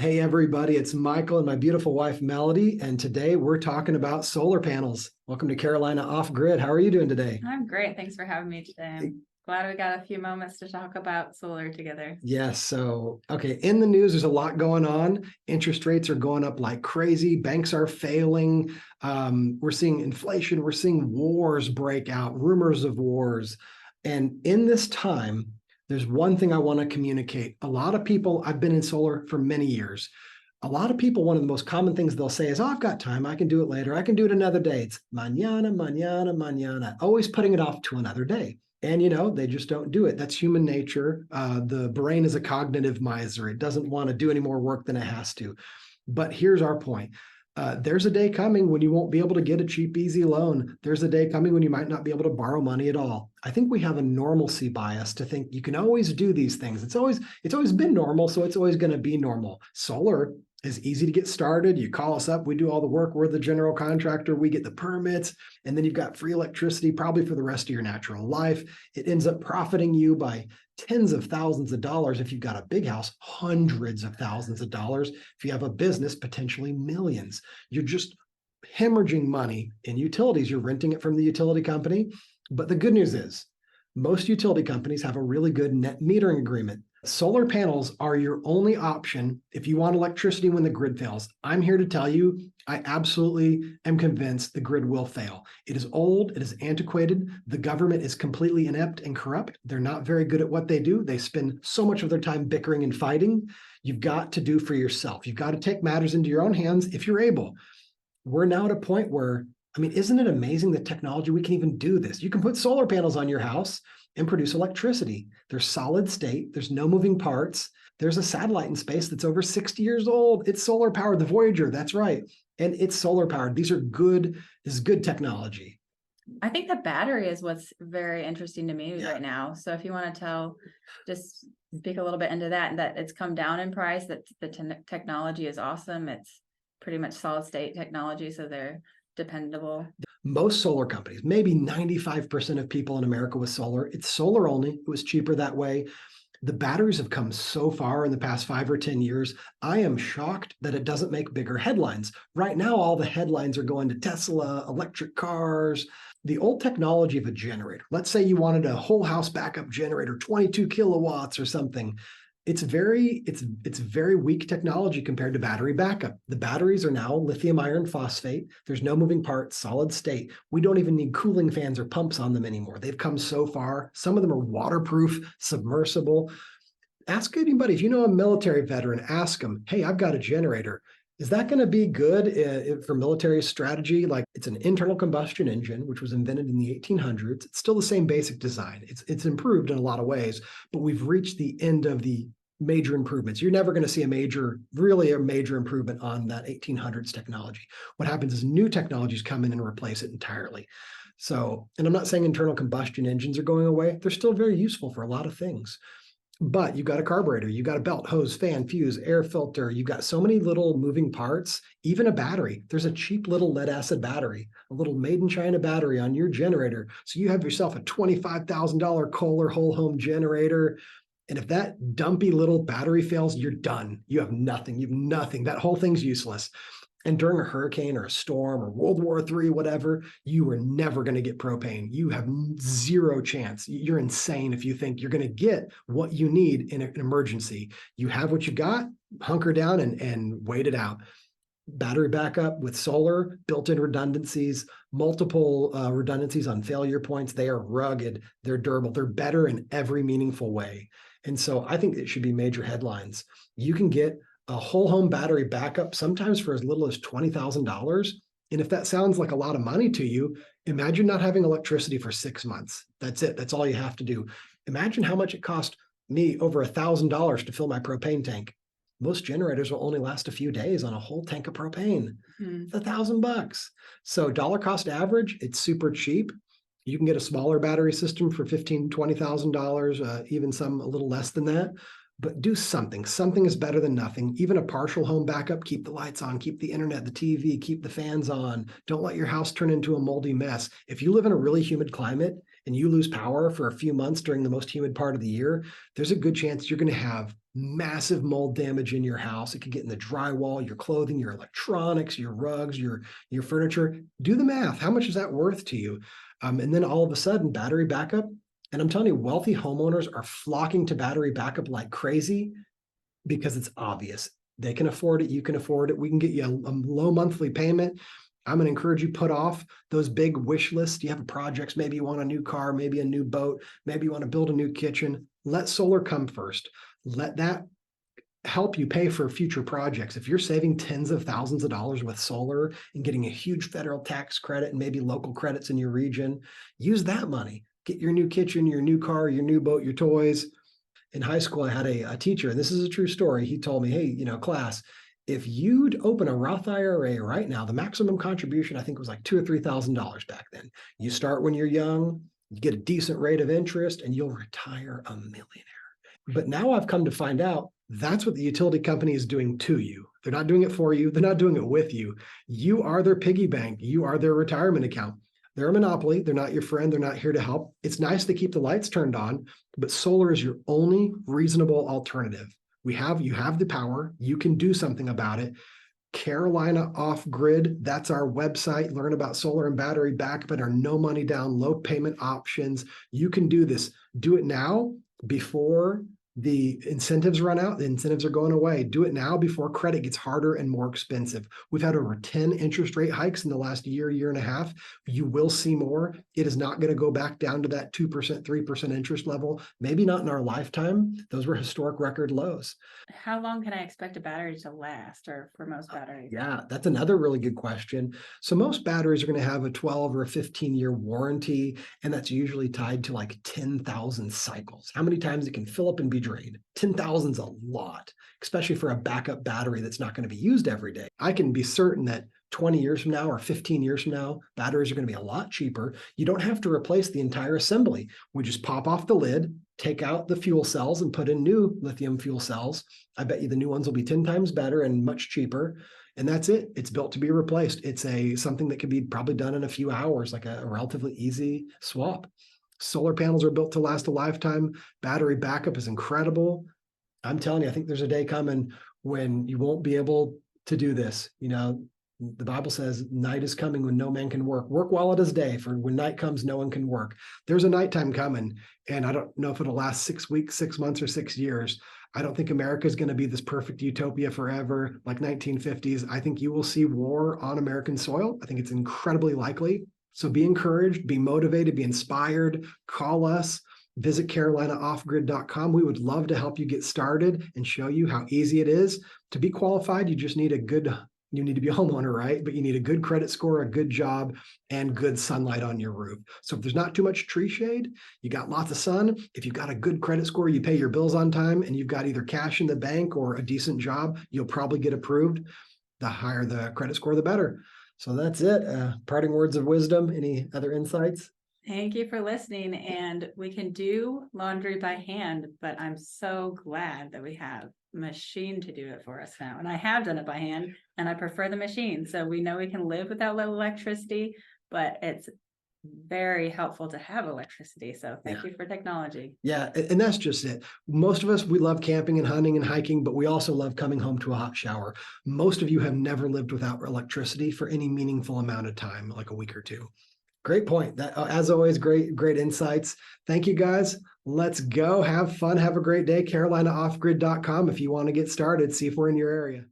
Hey everybody, it's Michael and my beautiful wife Melody, and today we're talking about solar panels. Welcome to Carolina Off Grid. How are you doing today? I'm great. Thanks for having me today. I'm glad we got a few moments to talk about solar together. Yes, okay, in the news, there's a lot going on. Interest rates are going up like crazy. Banks are failing. We're seeing inflation. We're seeing wars break out, rumors of wars. And in this time, there's one thing I want to communicate. A lot of people, I've been in solar for many years. A lot of people, one of the most common things they'll say is, oh, I've got time. I can do it later. I can do it another day. It's mañana, mañana, mañana, always putting it off to another day. And, they just don't do it. That's human nature. The brain is a cognitive miser. It doesn't want to do any more work than it has to. But here's our point. There's a day coming when you won't be able to get a cheap, easy loan. There's a day coming when you might not be able to borrow money at all. I think we have a normalcy bias to think you can always do these things. It's always been normal, so it's always going to be normal. Solar is easy to get started. You call us up, we do all the work. We're the general contractor. We get the permits, and then you've got free electricity probably for the rest of your natural life. It ends up profiting you by tens of thousands of dollars if you've got a big house, hundreds of thousands of dollars. If you have a business, potentially millions. You're just hemorrhaging money in utilities. You're renting it from the utility company. But the good news is most utility companies have a really good net metering agreement. Solar panels are your only option if you want electricity when the grid fails. I'm here to tell you, I absolutely am convinced the grid will fail. It is old, it is antiquated. The government is completely inept and corrupt. They're not very good at what they do. They spend so much of their time bickering and fighting. You've got to do for yourself. You've got to take matters into your own hands if you're able. We're now at a point where, isn't it amazing the technology? We can even do this. You can put solar panels on your house and produce electricity. They're solid state. There's no moving parts. There's a satellite in space that's over 60 years old. It's solar powered, the Voyager, that's right. And it's solar powered. This is good technology. I think the battery is what's very interesting to me right now. So if you want to just speak a little bit into that it's come down in price, that the technology is awesome. It's pretty much solid state technology, so they're dependable. Most solar companies, maybe 95% of people in America with solar, it's solar only. It was cheaper that way. The batteries have come so far in the past 5 or 10 years. I am shocked that it doesn't make bigger headlines. Right now, all the headlines are going to Tesla, electric cars, the old technology of a generator. Let's say you wanted a whole house backup generator, 22 kilowatts or something. It's very weak technology compared to battery backup. The batteries are now lithium iron phosphate. There's no moving parts, solid state. We don't even need cooling fans or pumps on them anymore. They've come so far. Some of them are waterproof, submersible. Ask anybody, if you know a military veteran, ask them, hey, I've got a generator. Is that going to be good for military strategy? Like, it's an internal combustion engine, which was invented in the 1800s. It's still the same basic design. It's improved in a lot of ways, but we've reached the end of the major improvements. You're never going to see a major improvement on that 1800s technology. What happens is new technologies come in and replace it entirely. So, and I'm not saying internal combustion engines are going away. They're still very useful for a lot of things. But you've got a carburetor, you've got a belt, hose, fan, fuse, air filter. You've got so many little moving parts, even a battery. There's a cheap little lead acid battery, a little made in China battery on your generator. So you have yourself a $25,000 Kohler whole home generator. And if that dumpy little battery fails, you're done. You have nothing. You have nothing. That whole thing's useless. And during a hurricane or a storm or World War III, whatever, you are never going to get propane. You have zero chance. You're insane if you think you're going to get what you need in an emergency. You have what you got, hunker down and wait it out. Battery backup with solar, built-in redundancies, multiple redundancies on failure points. They are rugged, they're durable, they're better in every meaningful way. And so I think it should be major headlines. You can get a whole home battery backup, sometimes for as little as $20,000. And if that sounds like a lot of money to you, imagine not having electricity for 6 months. That's it. That's all you have to do. Imagine how much it cost me over $1,000 to fill my propane tank. Most generators will only last a few days on a whole tank of propane. It's $1,000. So dollar cost average, it's super cheap. You can get a smaller battery system for $15,000, $20,000, even some a little less than that. But do something. Something is better than nothing. Even a partial home backup, keep the lights on, keep the internet, the TV, keep the fans on. Don't let your house turn into a moldy mess. If you live in a really humid climate and you lose power for a few months during the most humid part of the year, there's a good chance you're going to have massive mold damage in your house. It could get in the drywall, your clothing, your electronics, your rugs, your furniture. Do the math. How much is that worth to you? And then all of a sudden, battery backup. And I'm telling you, wealthy homeowners are flocking to battery backup like crazy because it's obvious. They can afford it. You can afford it. We can get you a low monthly payment. I'm going to encourage you put off those big wish lists. You have projects. Maybe you want a new car, maybe a new boat, maybe you want to build a new kitchen. Let solar come first. Let that help you pay for future projects. If you're saving tens of thousands of dollars with solar and getting a huge federal tax credit and maybe local credits in your region, use that money. Get your new kitchen, your new car, your new boat, your toys. In high school, I had a teacher, and this is a true story. He told me, hey, class, if you'd open a Roth IRA right now, the maximum contribution, I think, was like $2,000 or $3,000 back then. You start when you're young, you get a decent rate of interest, and you'll retire a millionaire. But now I've come to find out that's what the utility company is doing to you. They're not doing it for you. They're not doing it with you. You are their piggy bank. You are their retirement account. They're a monopoly. They're not your friend. They're not here to help. It's nice to keep the lights turned on, but solar is your only reasonable alternative. You have the power. You can do something about it. Carolina Off Grid, that's our website. Learn about solar and battery backup and our no money down, low payment options. You can do this. Do it now before the incentives run out. The incentives are going away. Do it now before credit gets harder and more expensive. We've had over 10 interest rate hikes in the last year and a half. You will see more. It is not going to go back down to that 2%, 3% interest level. Maybe not in our lifetime. Those were historic record lows. How long can I expect a battery to last, or for most batteries? Yeah, that's another really good question. So most batteries are going to have a 12 or a 15-year warranty, and that's usually tied to like 10,000 cycles. How many times it can fill up and be drained? 10,000 is a lot, especially for a backup battery that's not going to be used every day. I can be certain that 20 years from now or 15 years from now, batteries are going to be a lot cheaper. You don't have to replace the entire assembly. We just pop off the lid, take out the fuel cells, and put in new lithium fuel cells. I bet you the new ones will be 10 times better and much cheaper. And that's it. It's built to be replaced. It's something that can be probably done in a few hours, like a relatively easy swap. Solar panels are built to last a lifetime. Battery backup is incredible. I'm telling you, I think there's a day coming when you won't be able to do this. The Bible says night is coming when no man can work. Work while it is day, for when night comes, no one can work. There's a nighttime coming, and I don't know if it'll last 6 weeks, 6 months, or 6 years. I don't think America is going to be this perfect utopia forever, like 1950s. I think you will see war on American soil. I think it's incredibly likely. So be encouraged, be motivated, be inspired. Call us. Visit carolinaoffgrid.com. We would love to help you get started and show you how easy it is. To be qualified, you just need you need to be a homeowner, right? But you need a good credit score, a good job, and good sunlight on your roof. So if there's not too much tree shade, you got lots of sun. If you've got a good credit score, you pay your bills on time, and you've got either cash in the bank or a decent job, you'll probably get approved. The higher the credit score, the better. So that's it. Parting words of wisdom. Any other insights? Thank you for listening. And we can do laundry by hand, but I'm so glad that we have a machine to do it for us now. And I have done it by hand, and I prefer the machine. So we know we can live without electricity, but it's very helpful to have electricity. So thank you for technology. Yeah, and that's just it. Most of us, we love camping and hunting and hiking, but we also love coming home to a hot shower. Most of you have never lived without electricity for any meaningful amount of time, like a week or two. Great point. That, as always, great insights. Thank you, guys. Let's go. Have fun. Have a great day. CarolinaOffGrid.com if you want to get started. See if we're in your area.